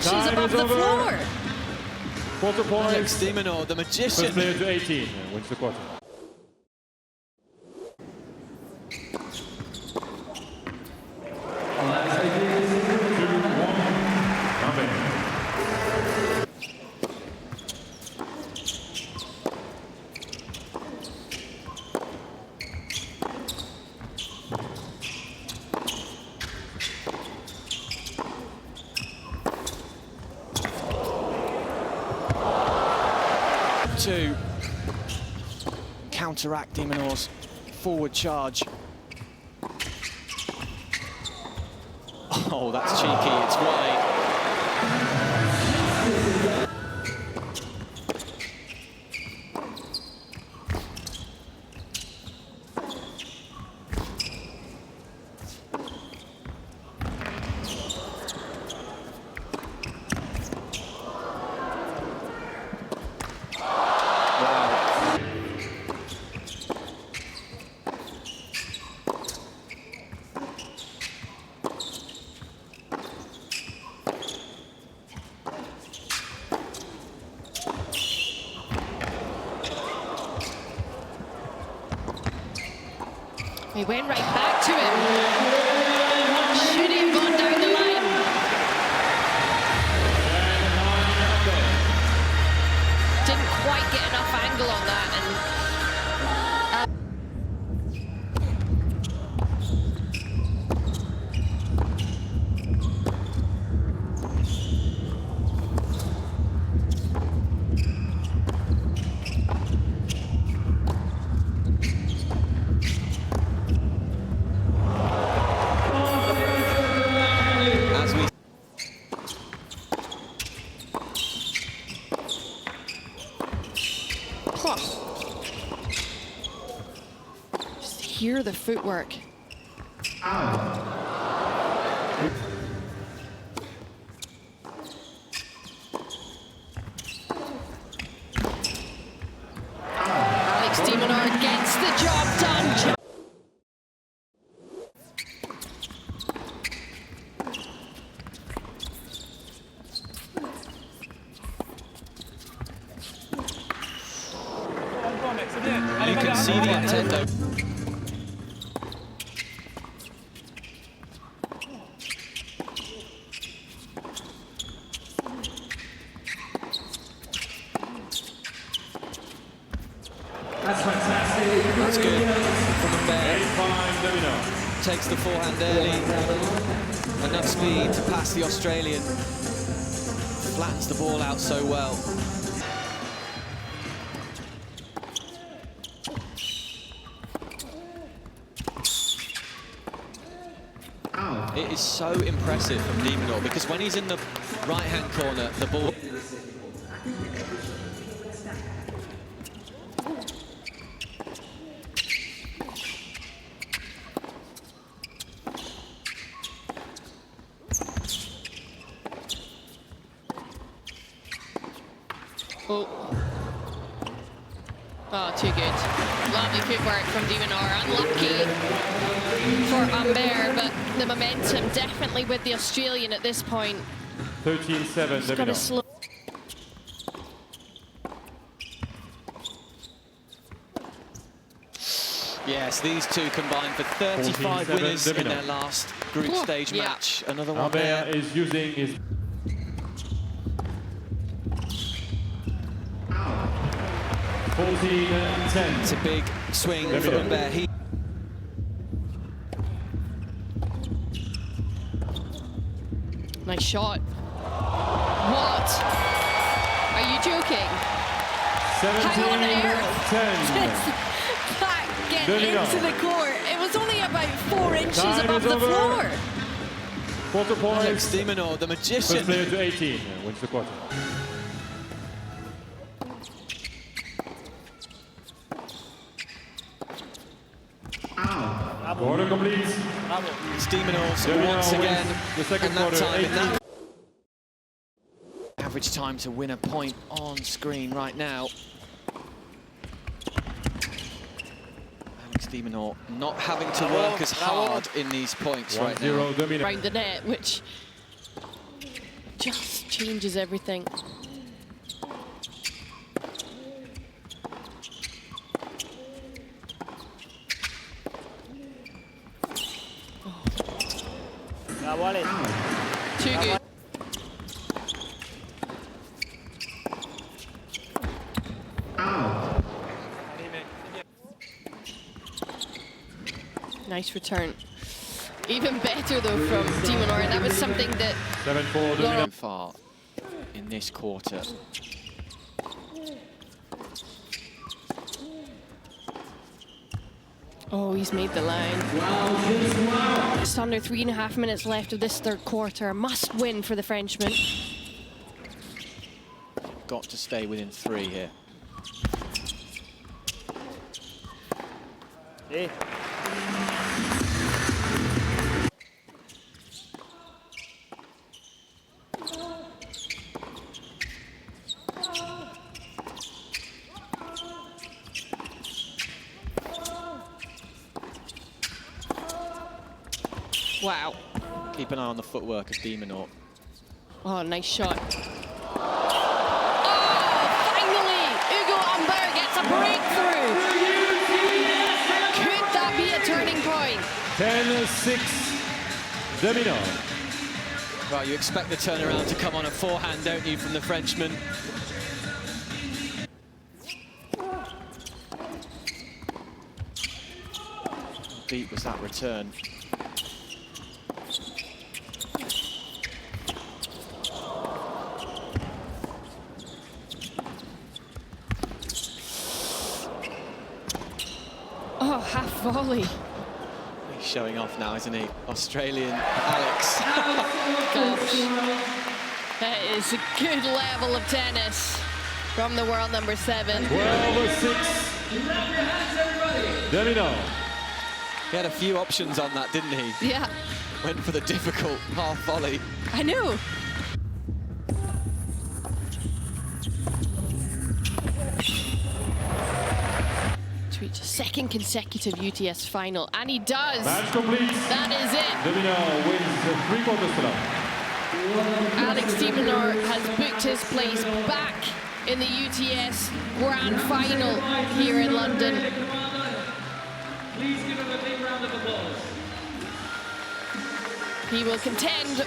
inches above the floor. Quarter point. Alex de Minaur, the magician. First player to 18 wins the quarter. To counteract de Minaur's forward charge. Oh, that's cheeky, it's wide. He went right back to him. Should he have gone down the line? Didn't quite get enough angle on that. Just hear the footwork. Alex de Minaur gets the job done. You can see the intent though. That's fantastic. That's good from Humbert. Takes the forehand early. Enough speed to pass the Australian. Flattens the ball out so well. It is so impressive from de Minaur because when he's in the right-hand corner, the ball... Oh, too good. Lovely footwork from de Minaur. Unlucky for Humbert, but the momentum definitely with the Australian at this point. 13-7, de Minaur. Slow. Yes, these two combined for 35 winners in their last group stage match. Another one there. Humbert is using his... 14-10. It's a big swing for Humbert. Nice shot. What? Are you joking? 17-10. That get into the court. It was only about 4 inches above the floor. Quarter point. Alex de Minaur, the magician. First player to 18 wins the quarter. Quarter complete. It's de Minaur's once again. The second and that quarter, time, 18. Average time to win a point on screen right now. Alex de Minaur not having to work as hard in these points right now. Around the net, which just changes everything. Too good. Nice return. Even better though from Minaur, and that was something that 7-4 de Minaur. Far in this quarter. Oh, he's made the line. Just under 3.5 minutes left of this third quarter. Must win for the Frenchman. Got to stay within 3 here. Hey. Wow. Keep an eye on the footwork of Minaur. Oh, nice shot. Oh, finally! Minaur-Humbert gets a breakthrough. Could that be a turning point? 10-6 de Minaur. Well, you expect the turnaround to come on a forehand, don't you, from the Frenchman? How deep was that return? Oh, half volley. He's showing off now, isn't he? Australian Alex. Gosh. That is a good level of tennis from the world number 7. 12-6 de Minaur. He had a few options on that, didn't he? Yeah, Went for the difficult half volley. I know. To reach a second consecutive UTS final, and he does. Match complete. That is it. De Minaur wins the 3 quarters final. Alex Minaur has booked his place back in the UTS Grand Final here in London. Please give him a big round of applause. He will contend